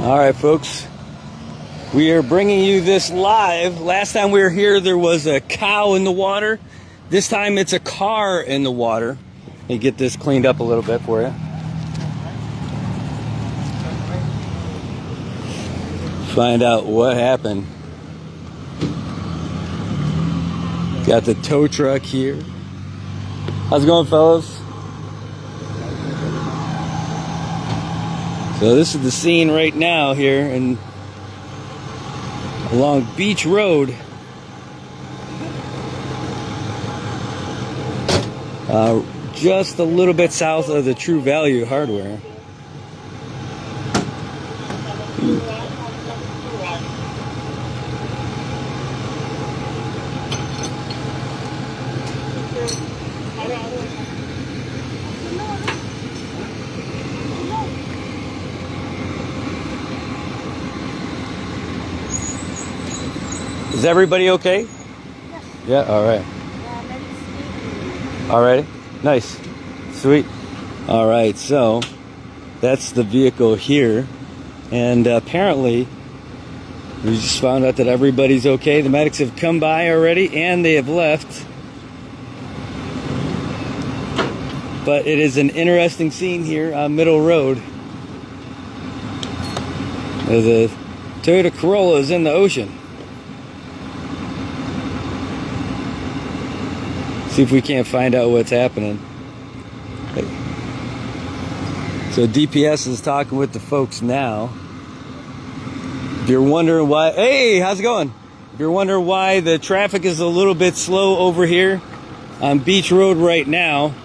All right, folks, we are bringing you this live. Last time we were here, there was a cow in the water. This time it's a car in the water. Let me get this cleaned up a little bit for you. Find out what happened. Got the tow truck here. How's it going, fellas? So this is the scene right now here and along Beach Road. Just a little bit south of the True Value Hardware. Is everybody okay? Yes. Yeah, all right. All right. Nice. Sweet. All right, so that's the vehicle here. And apparently, we just found out that everybody's okay. The medics have come by already and they have left. But it is an interesting scene here on Middle Road. The Toyota Corolla is in the ocean. See if we can't find out what's happening. So DPS is talking with the folks now. If you're wondering why, hey, how's it going? If you're wondering why the traffic is a little bit slow over here on Beach Road right now,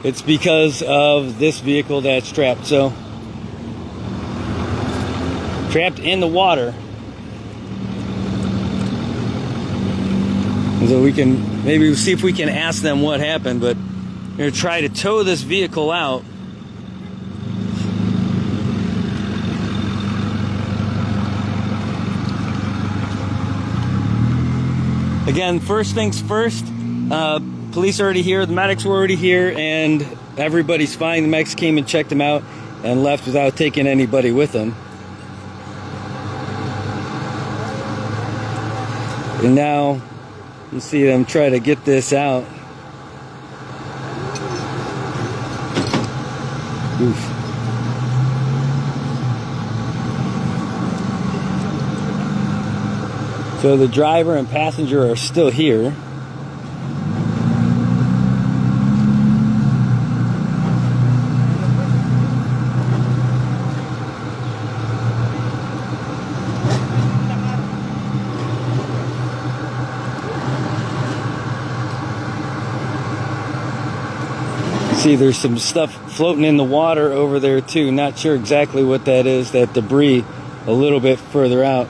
it's because of this vehicle that's trapped. So, trapped in the water. So we can maybe see if we can ask them what happened, but we're going to try to tow this vehicle out. Again, first things first, police are already here, the medics were already here, and everybody's fine. The medics came and checked them out and left without taking anybody with them. And now you see them try to get this out. Oof. So the driver and passenger are still here. See, there's some stuff floating in the water over there too. Not sure exactly what that is, that debris a little bit further out.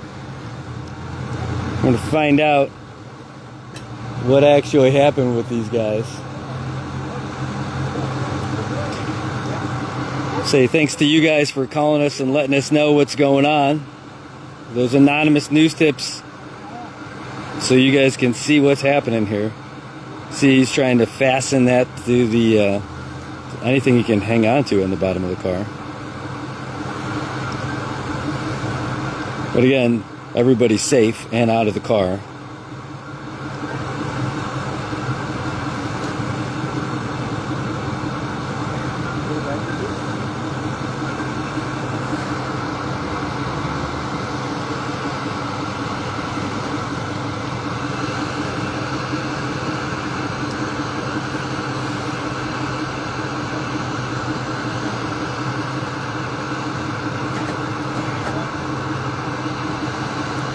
I'm going to find out what actually happened with these guys. Say thanks to you guys for calling us and letting us know what's going on. Those anonymous news tips, so you guys can see what's happening here. See, he's trying to fasten that to the anything he can hang on to in the bottom of the car. But again, everybody's safe and out of the car.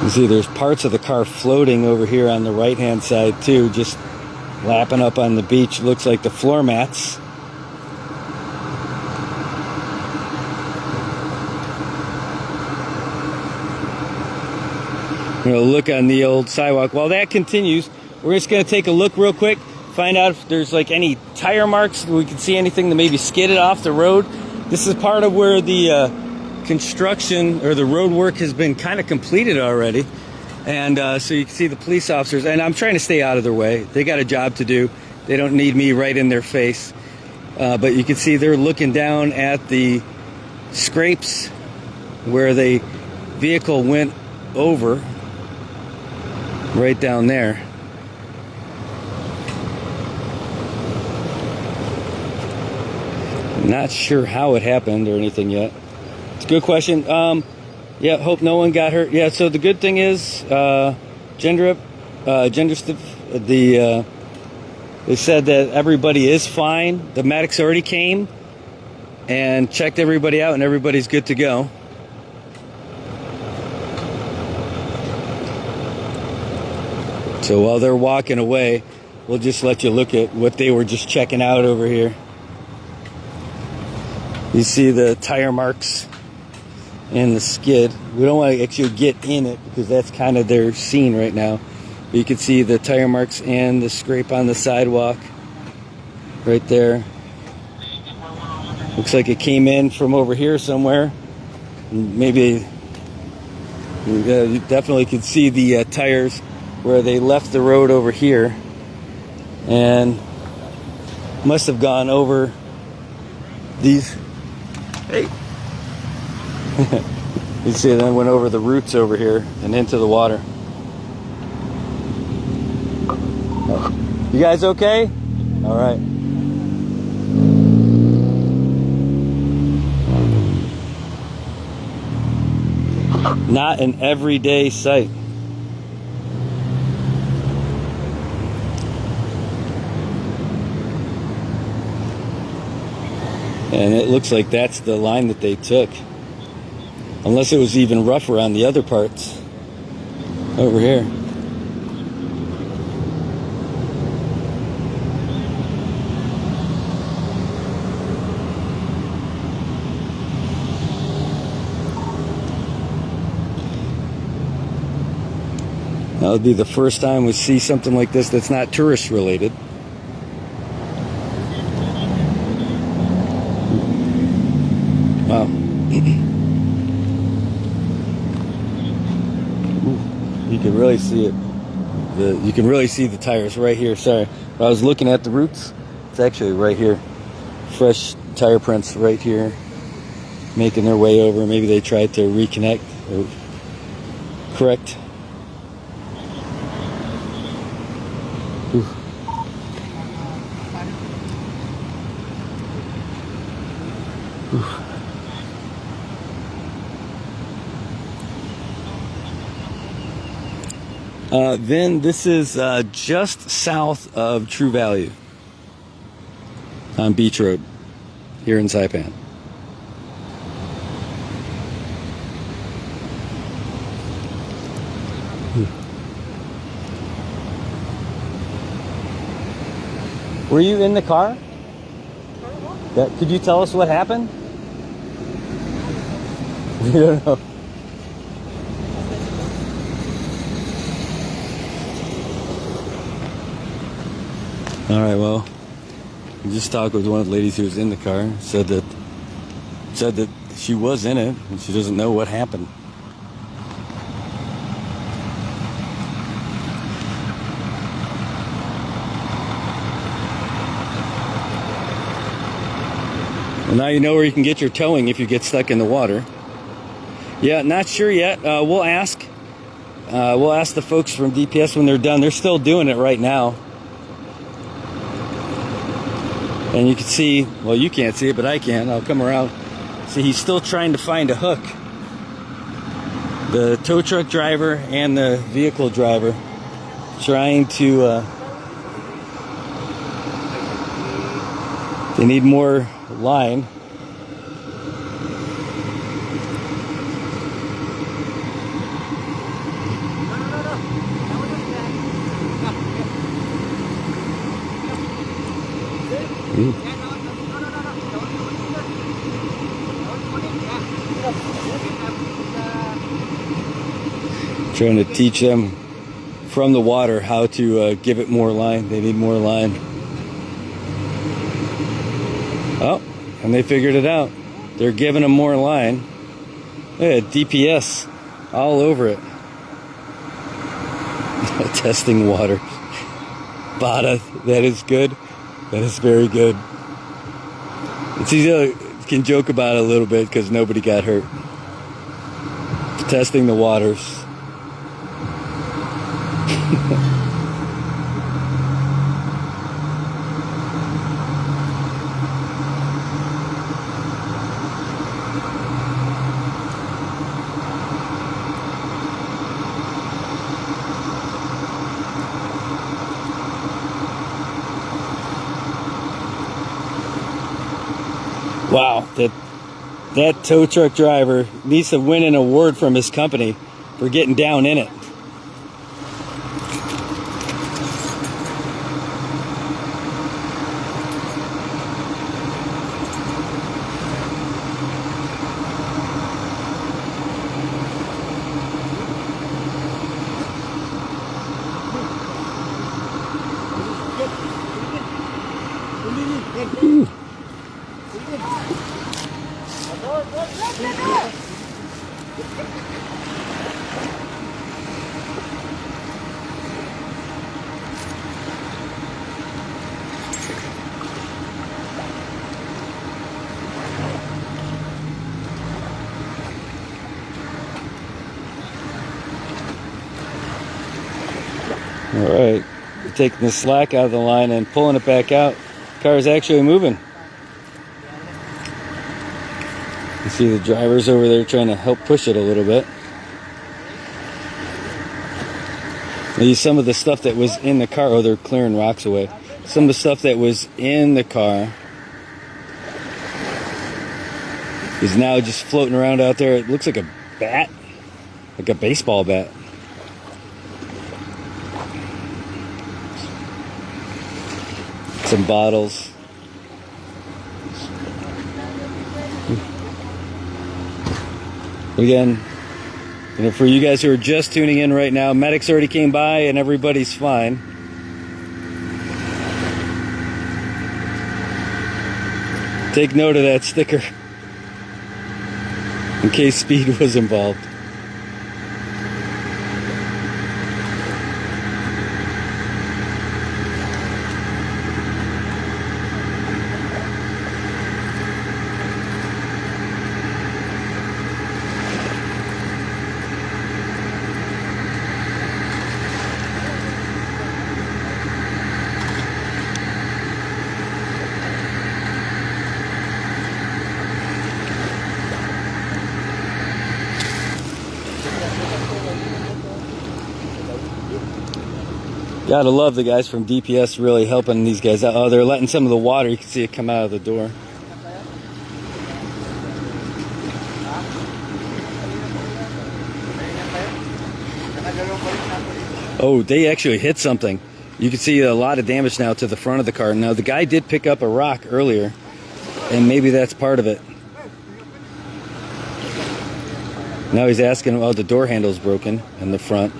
You see there's parts of the car floating over here on the right hand side too, just lapping up on the beach. Looks like the floor mats. I'm going to look on the old sidewalk. While that continues, we're just going to take a look real quick, find out if there's like any tire marks, if we can see anything that maybe skidded off the road. This is part of where the construction or the road work has been kind of completed already, and so you can see the police officers, and I'm trying to stay out of their way. They got a job to do. They don't need me right in their face, but you can see they're looking down at the scrapes where the vehicle went over, right down there. Not sure how it happened or anything yet. It's a good question. Yeah, hope no one got hurt. Yeah, so the good thing is, they said that everybody is fine. The medics already came and checked everybody out, and everybody's good to go. So while they're walking away, we'll just let you look at what they were just checking out over here. You see the tire marks and the skid. We don't want to actually get in it because that's kind of their scene right now. But you can see the tire marks and the scrape on the sidewalk right there. Looks like it came in from over here somewhere. Maybe you definitely could see the tires where they left the road over here and must have gone over these. Hey. You see, it then went over the roots over here and into the water. You guys okay? All right. Not an everyday sight. And it looks like that's the line that they took. Unless it was even rougher on the other parts. Over here. That would be the first time we see something like this that's not tourist related. Wow. You can really see it. You can really see the tires right here. Sorry, I was looking at the roots. It's actually right here. Fresh tire prints right here, making their way over. Maybe they tried to reconnect or correct. Ooh. Ooh. Then this is just south of True Value on Beach Road here in Saipan. Were you in the car? Could you tell us what happened? We don't know. All right, well, we just talked with one of the ladies who was in the car. Said that she was in it and she doesn't know what happened. Well, now you know where you can get your towing if you get stuck in the water. Yeah, not sure yet. We'll ask. We'll ask the folks from DPS when they're done. They're still doing it right now. And you can see, well, you can't see it, but I can. I'll come around. See, he's still trying to find a hook. The tow truck driver and the vehicle driver trying to, they need more line. Trying to teach them from the water how to give it more line. They need more line. Oh, and they figured it out. They're giving them more line. Look at DPS all over it. Testing water. Bada, that is good. That is very good. It's easy to can joke about it a little bit because nobody got hurt. testing the waters. Wow, that tow truck driver needs to win an award from his company for getting down in it. Ooh. All right, we're taking the slack out of the line and pulling it back out. The car is actually moving. You see the drivers over there trying to help push it a little bit. Maybe some of the stuff that was in the car, oh, they're clearing rocks away. Some of the stuff that was in the car is now just floating around out there. It looks like a bat, like a baseball bat. Some bottles. Again, you know, for you guys who are just tuning in right now, medics already came by and everybody's fine. Take note of that sticker in case speed was involved. Gotta love the guys from DPS really helping these guys out. Oh, they're letting some of the water, you can see it come out of the door. Oh, they actually hit something. You can see a lot of damage now to the front of the car. Now, the guy did pick up a rock earlier, and maybe that's part of it. Now he's asking, oh, the door handle's broken in the front.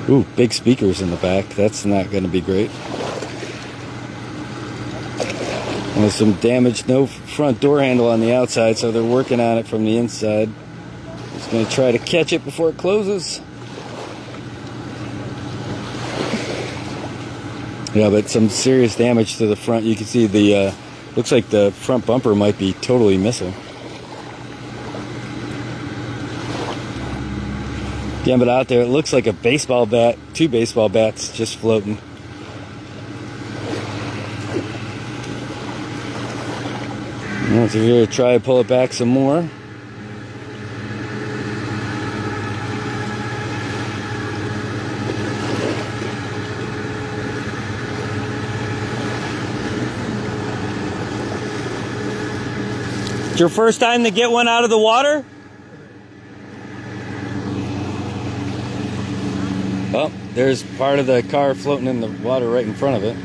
Ooh, big speakers in the back. That's not going to be great. And there's some damage, no front door handle on the outside, so they're working on it from the inside. Just going to try to catch it before it closes. Yeah, but some serious damage to the front. You can see the, looks like the front bumper might be totally missing. Yeah, but out there it looks like a baseball bat, two baseball bats just floating. Well, so we're gonna try to pull it back some more. It's your first time to get one out of the water? Well, there's part of the car floating in the water right in front of it.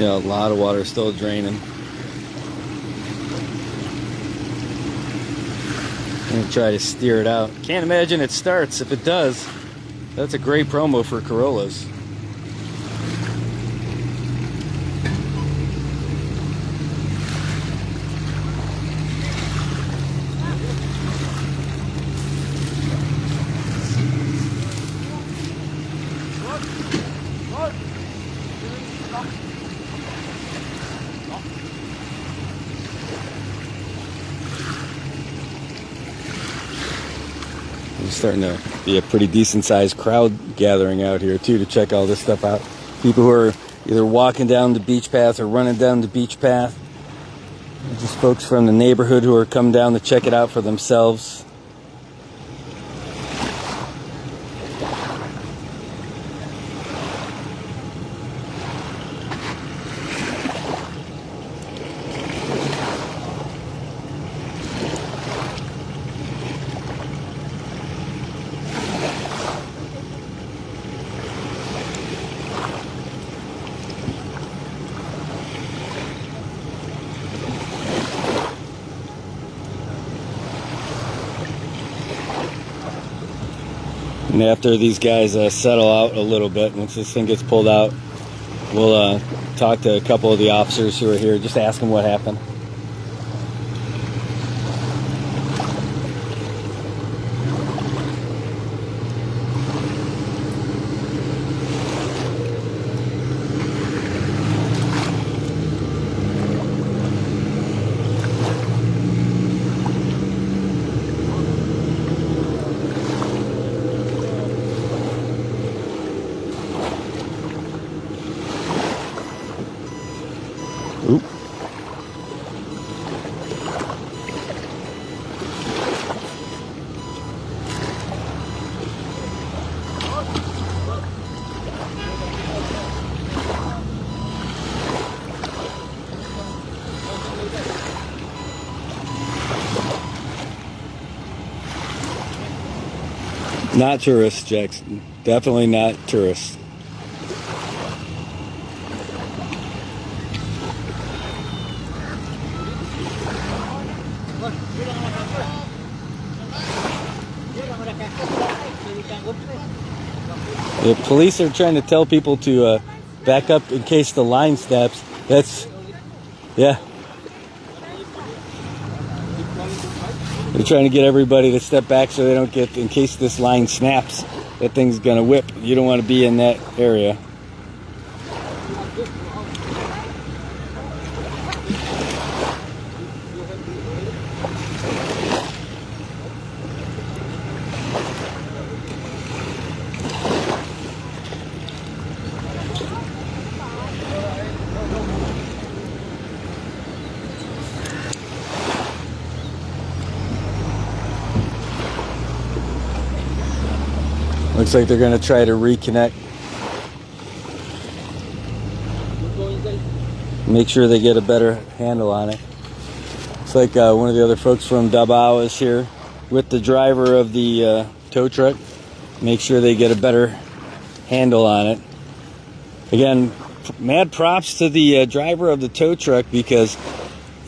Yeah, a lot of water still draining. I'm gonna try to steer it out. Can't imagine it starts. If it does, that's a great promo for Corollas. There's starting to be a pretty decent sized crowd gathering out here too to check all this stuff out. People who are either walking down the beach path or running down the beach path. Just folks from the neighborhood who are coming down to check it out for themselves. And after these guys settle out a little bit, once this thing gets pulled out, we'll talk to a couple of the officers who are here, just ask them what happened. Oop. Not tourists, Jackson. Definitely not tourists. The police are trying to tell people to back up in case the line snaps. That's, yeah. They're trying to get everybody to step back so they don't get, in case this line snaps, that thing's gonna whip. You don't want to be in that area. Looks like they're going to try to reconnect. Make sure they get a better handle on it. Looks like one of the other folks from Davao is here with the driver of the tow truck. Make sure they get a better handle on it. Again, mad props to the driver of the tow truck, because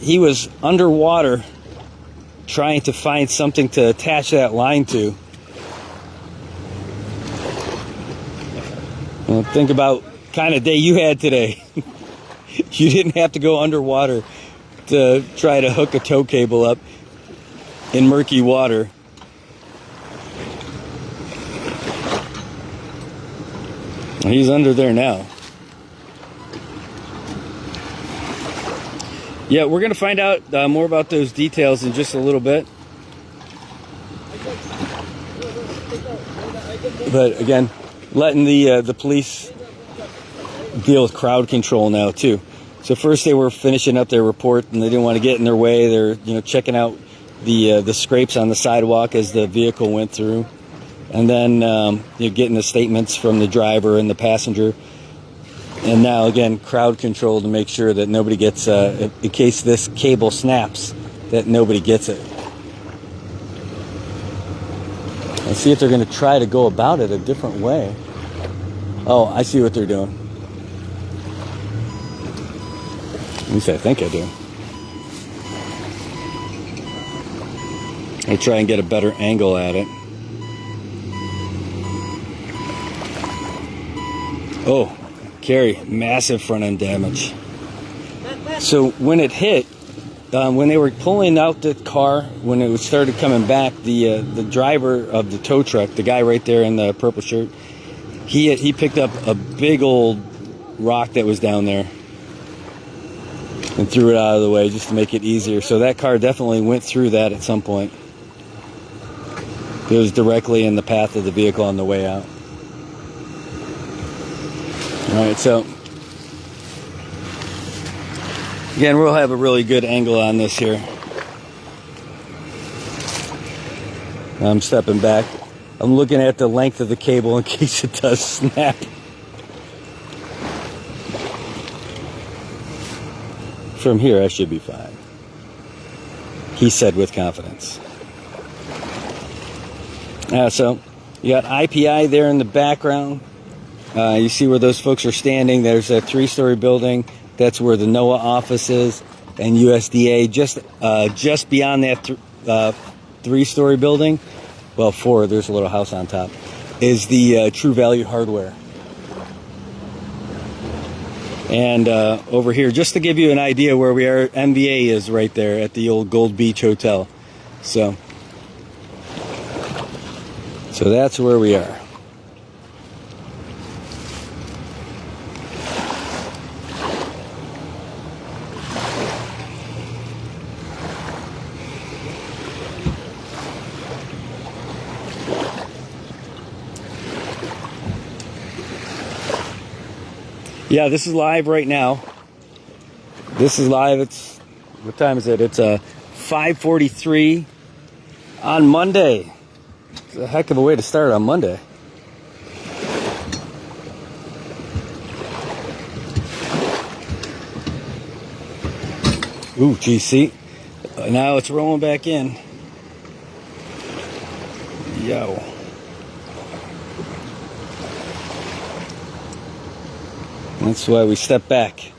he was underwater trying to find something to attach that line to. Well, think about kind of day you had today. You didn't have to go underwater to try to hook a tow cable up in murky water. He's under there now. Yeah, we're going to find out more about those details in just a little bit. But again, letting the police deal with crowd control now too. So first they were finishing up their report and they didn't want to get in their way. They're checking out the scrapes on the sidewalk as the vehicle went through, and then getting the statements from the driver and the passenger. And now again, crowd control to make sure that nobody gets in case this cable snaps, that nobody gets it. And see if they're going to try to go about it a different way. Oh, I see what they're doing. least I think I do. I try and get a better angle at it. Oh, Carrie, massive front end damage. So when it hit, when they were pulling out the car, when it started coming back, the driver of the tow truck, the guy right there in the purple shirt, he picked up a big old rock that was down there and threw it out of the way just to make it easier. So that car definitely went through that at some point. It was directly in the path of the vehicle on the way out. All right, so again, we'll have a really good angle on this here. I'm stepping back. I'm looking at the length of the cable in case it does snap. From here, I should be fine, he said with confidence. So you got IPI there in the background. You see where those folks are standing. There's a 3-story building. That's where the NOAA office is, and USDA. Just beyond that 3-story building, well, 4. There's a little house on top. Is the True Value Hardware. And over here, just to give you an idea where we are, MVA is right there at the old Gold Beach Hotel. So that's where we are. Yeah, this is live right now. This is live. It's, what time is it? It's 5:43 on Monday. It's a heck of a way to start on Monday. Ooh, geez, see? Now it's rolling back in. Yo. That's why we step back.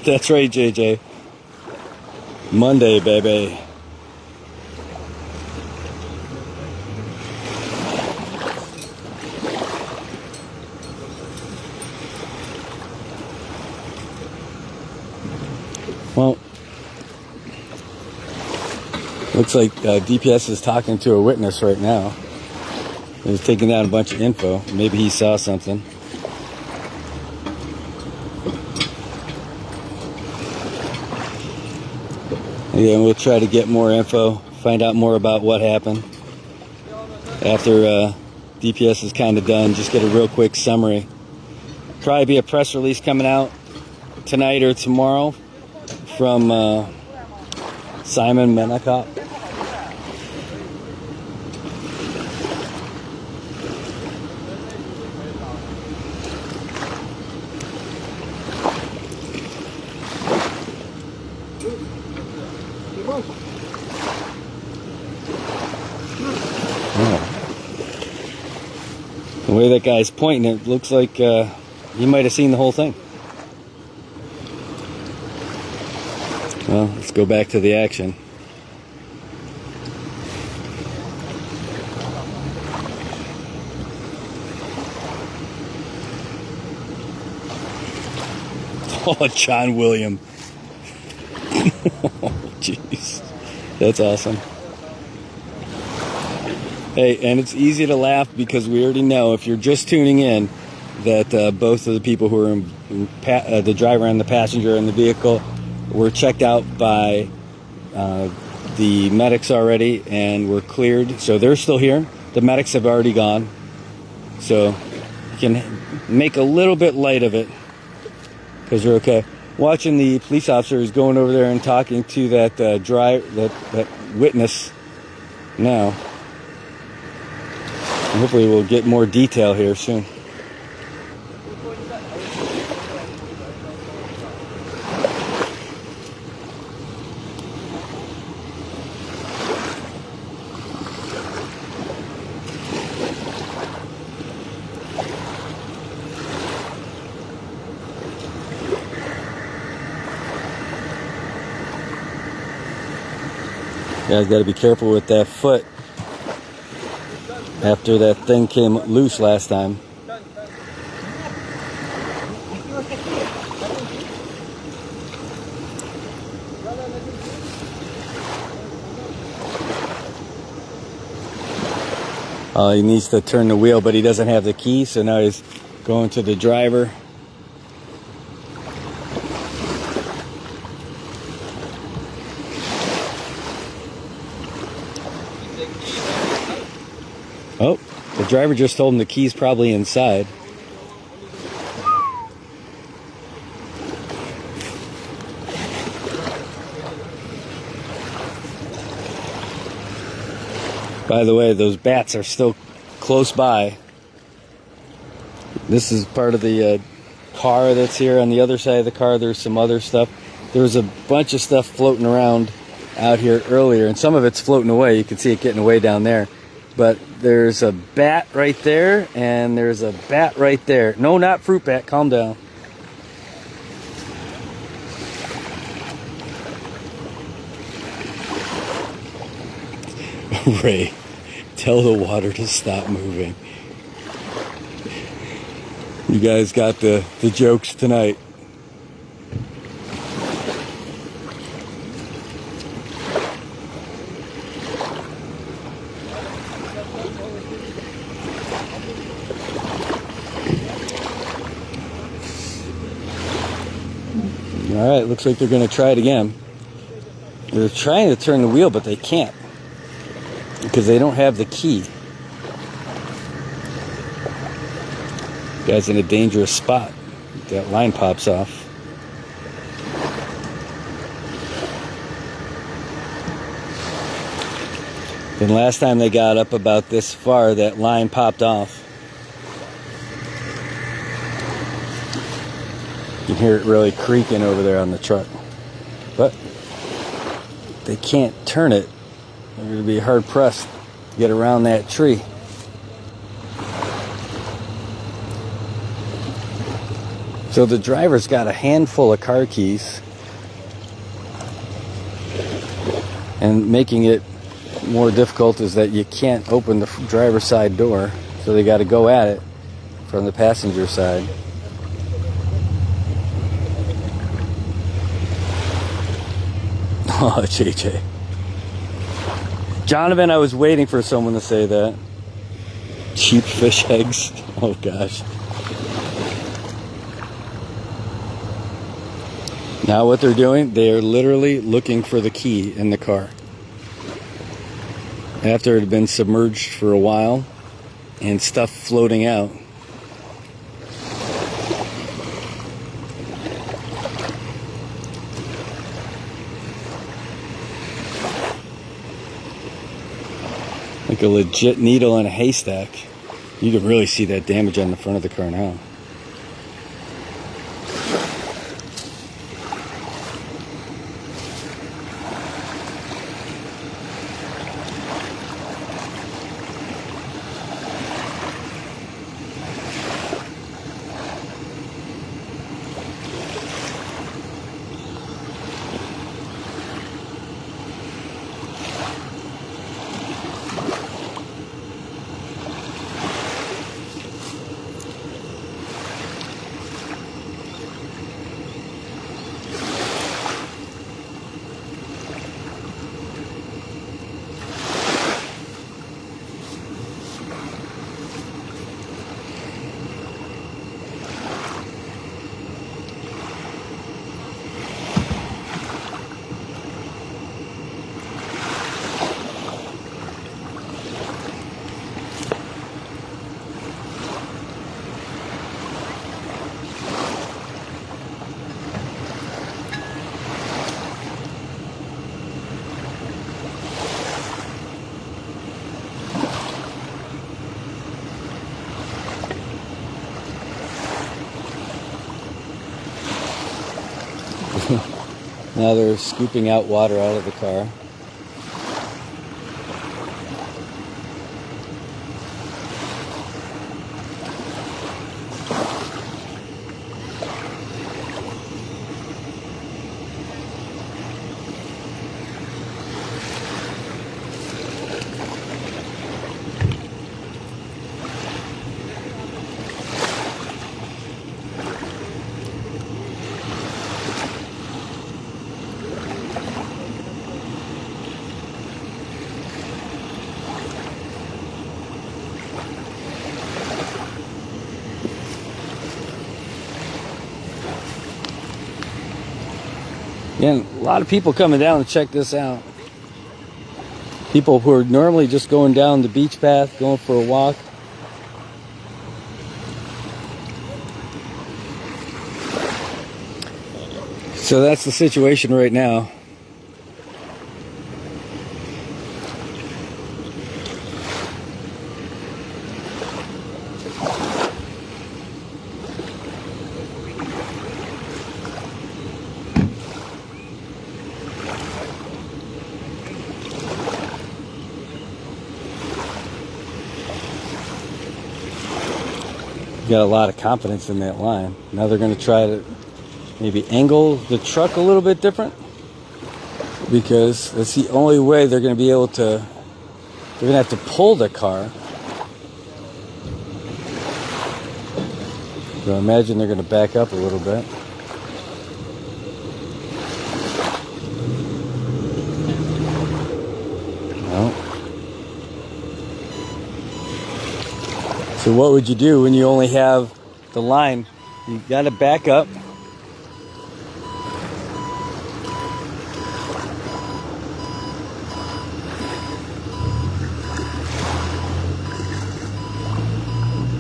That's right, JJ. Monday, baby. Well, looks like DPS is talking to a witness right now. He's taking down a bunch of info. Maybe he saw something. Yeah, we'll try to get more info, find out more about what happened after DPS is kind of done. Just get a real quick summary. Probably be a press release coming out tonight or tomorrow from Simon Menacott. The way that guy's pointing, it looks like he might have seen the whole thing. Well, let's go back to the action. Oh, John William. Oh, jeez. That's awesome. Hey, and it's easy to laugh because we already know, if you're just tuning in, that both of the people who are the driver and the passenger in the vehicle were checked out by the medics already and were cleared. So they're still here. The medics have already gone. So you can make a little bit light of it because they're okay. Watching the police officer who's going over there and talking to that that witness now. And hopefully we'll get more detail here soon. You guys got to be careful with that foot after that thing came loose last time. He needs to turn the wheel, but he doesn't have the key, so now he's going to the driver. Oh, the driver just told him the key's probably inside. By the way, those bats are still close by. This is part of the car that's here. On the other side of the car, there's some other stuff. There was a bunch of stuff floating around out here earlier, and some of it's floating away. You can see it getting away down there. But there's a bat right there, and there's a bat right there. No, not fruit bat. Calm down. Ray, tell the water to stop moving. You guys got the jokes tonight. All right, looks like they're going to try it again. They're trying to turn the wheel, but they can't because they don't have the key. Guy's in a dangerous spot. That line pops off. Then last time they got up about this far, that line popped off. You can hear it really creaking over there on the truck. But they can't turn it. They're going to be hard pressed to get around that tree. So the driver's got a handful of car keys, and making it more difficult is that you can't open the driver's side door, so they got to go at it from the passenger side. Oh, JJ. Jonathan, I was waiting for someone to say that. Cheap fish eggs. Oh, gosh. Now what they're doing, they are literally looking for the key in the car. After it had been submerged for a while and stuff floating out. Like a legit needle in a haystack. You can really see that damage on the front of the car now. Now they're scooping out water out of the car. Again, a lot of people coming down to check this out. People who are normally just going down the beach path, going for a walk. So that's the situation right now. Got a lot of confidence in that line. Now they're going to try to maybe angle the truck a little bit different, because that's the only way they're going to be able to. They're going to have to pull the car. So I imagine they're going to back up a little bit. So what would you do when you only have the line? You got to back up.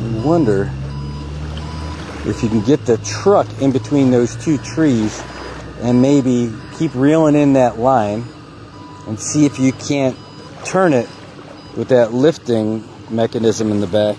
I wonder if you can get the truck in between those two trees and maybe keep reeling in that line and see if you can't turn it with that lifting mechanism in the back.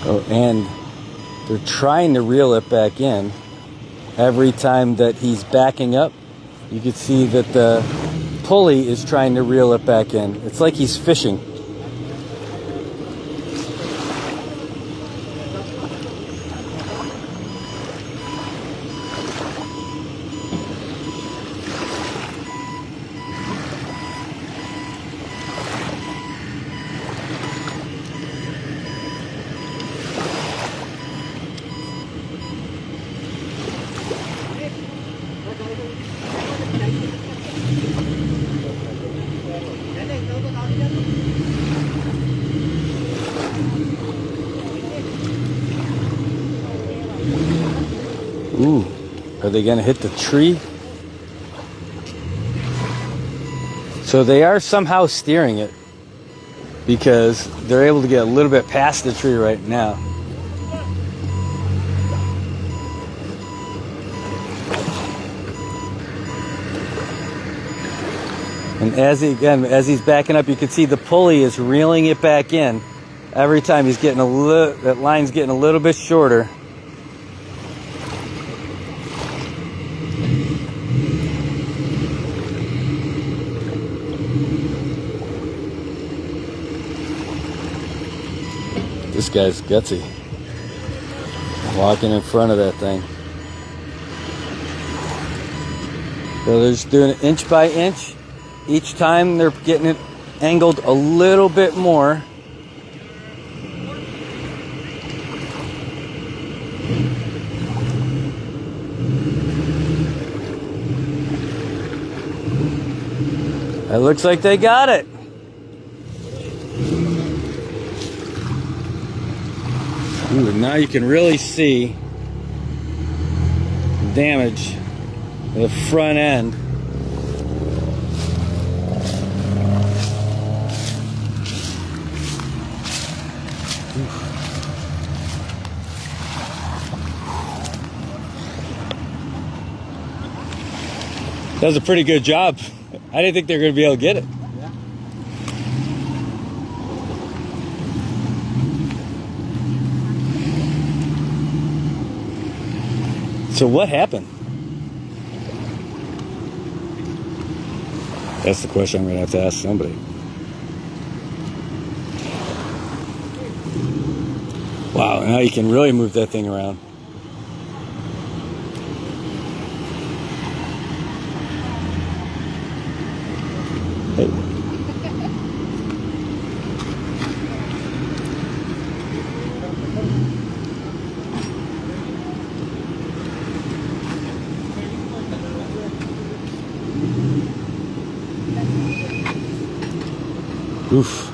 Oh, and they're trying to reel it back in. Every time that he's backing up, you can see that the pulley is trying to reel it back in. It's like he's fishing. Ooh, are they going to hit the tree? So they are somehow steering it, because they're able to get a little bit past the tree right now. And as he's backing up, you can see the pulley is reeling it back in. Every time he's getting that line's getting a little bit shorter. This guy's gutsy, walking in front of that thing. So they're just doing it inch by inch. Each time they're getting it angled a little bit more. It looks like they got it. Ooh, now you can really see the damage of the front end. Does a pretty good job. I didn't think they were going to be able to get it. Yeah. So what happened? That's the question I'm going to have to ask somebody. Wow, now you can really move that thing around. Hey. Oof.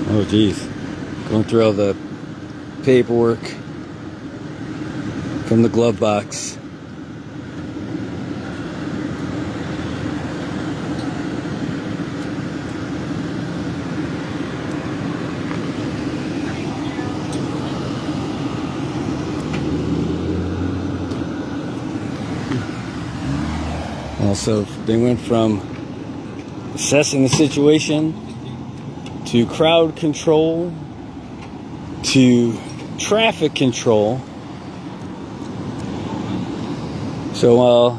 Oh geez, going through all the paperwork from the glove box. Also, they went from assessing the situation to crowd control to traffic control. So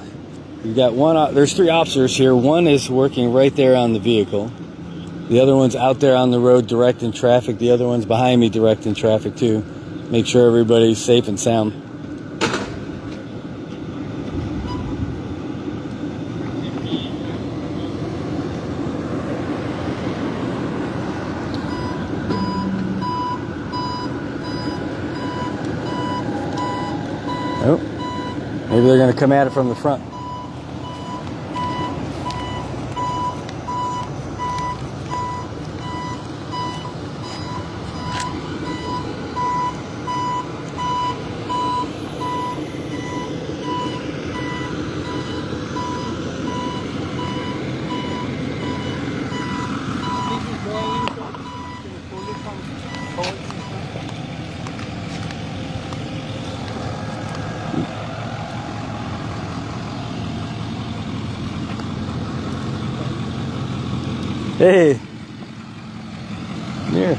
you got one. There's 3 officers here. One is working right there on the vehicle. The other one's out there on the road directing traffic. The other one's behind me directing traffic too. Make sure everybody's safe and sound. Oh, maybe they're going to come at it from the front. Hey, here.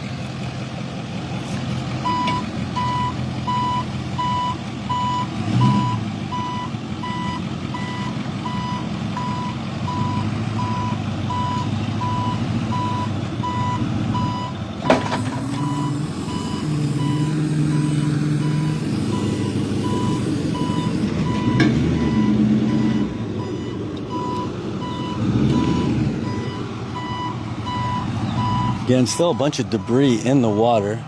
Again, still a bunch of debris in the water,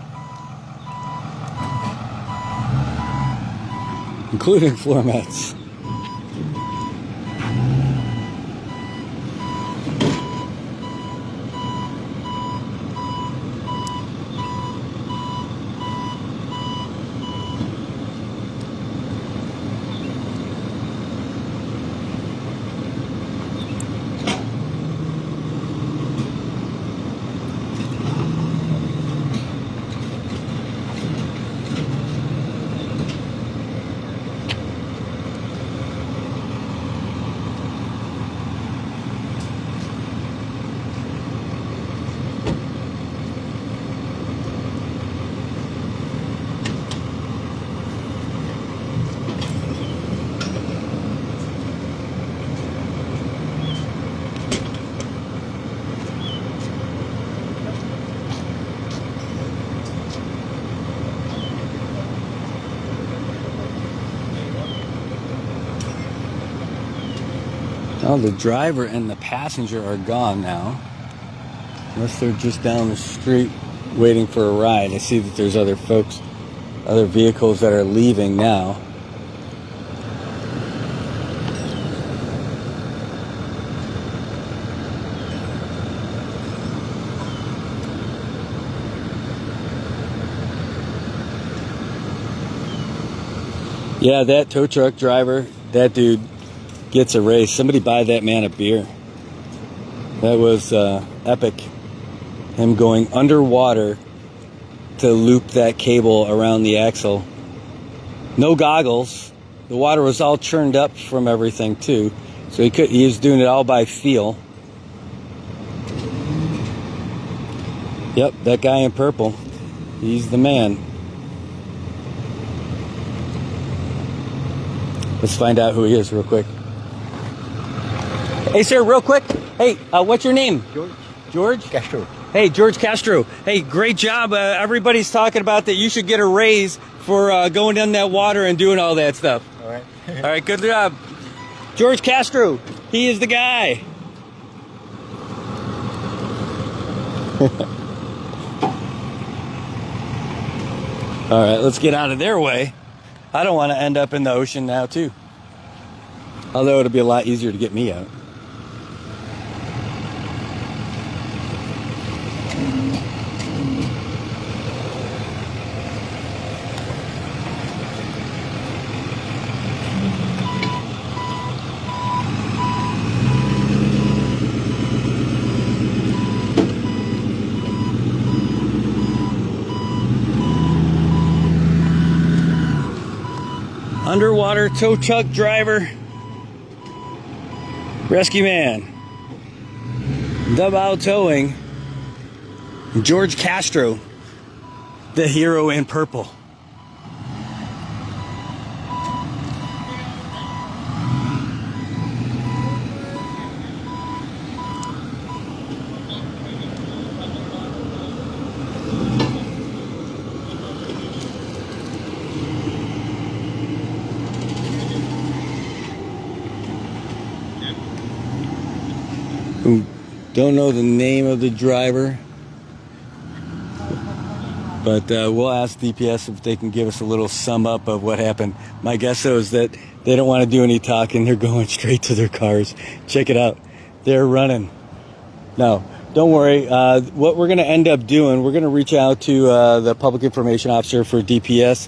including floor mats. Well, the driver and the passenger are gone now. Unless they're just down the street waiting for a ride. I see that there's other folks, other vehicles that are leaving now. Yeah, that tow truck driver, that dude gets a raise. Somebody buy that man a beer. That was epic. Him going underwater to loop that cable around the axle. No goggles. The water was all churned up from everything too. So he was doing it all by feel. Yep, that guy in purple. He's the man. Let's find out who he is real quick. Hey, sir, real quick. Hey, what's your name? George. George? Castro. Hey, George Castro. Hey, great job. Everybody's talking about that you should get a raise for going in that water and doing all that stuff. All right. All right, good job. George Castro. He is the guy. All right, let's get out of their way. I don't want to end up in the ocean now, too. Although it'll be a lot easier to get me out. Underwater tow truck driver, rescue man, Dub Towing, George Castro, the hero in purple. Who don't know the name of the driver, but we'll ask DPS if they can give us a little sum up of what happened. My guess though is that they don't want to do any talking. They're going straight to their cars. Check it out. They're running. No, don't worry. What we're going to end up doing, we're going to reach out to the public information officer for DPS,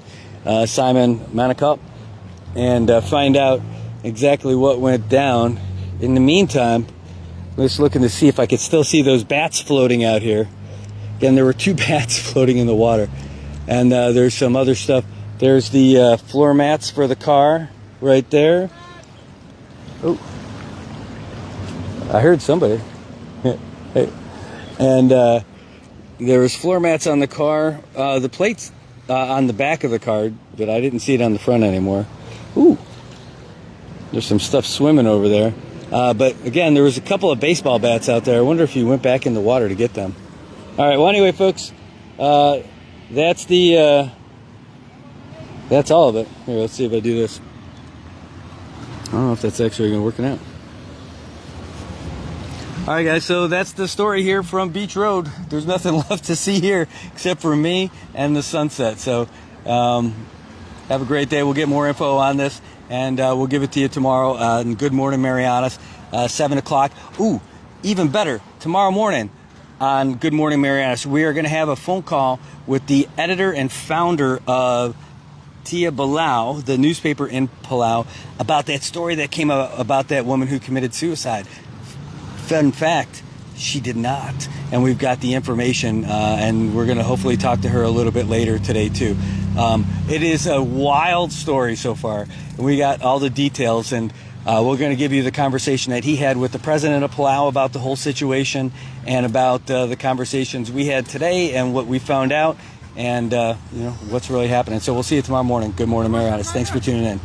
Simon Manikop, and find out exactly what went down. In the meantime, just looking to see if I could still see those bats floating out here. Again, there were 2 bats floating in the water. And there's some other stuff. There's the floor mats for the car right there. Oh, I heard somebody. Hey. And there was floor mats on the car. The plates on the back of the car, but I didn't see it on the front anymore. Ooh, there's some stuff swimming over there. But again, there was a couple of baseball bats out there. I wonder if you went back in the water to get them. All right. Well, anyway, folks, that's all of it. Here, let's see if I do this. I don't know if that's actually going to work out. All right, guys. So that's the story here from Beach Road. There's nothing left to see here except for me and the sunset. So have a great day. We'll get more info on this. And we'll give it to you tomorrow. And Good Morning Marianas, 7 o'clock. Ooh, even better, tomorrow morning on Good Morning Marianas, we are going to have a phone call with the editor and founder of Tia Palau, the newspaper in Palau, about that story that came out about that woman who committed suicide. Fun fact, she did not. And we've got the information, and we're going to hopefully talk to her a little bit later today, too. It is a wild story so far. We got all the details, and we're going to give you the conversation that he had with the president of Palau about the whole situation and about the conversations we had today and what we found out and, what's really happening. So we'll see you tomorrow morning. Good Morning Marianas. Thanks for tuning in.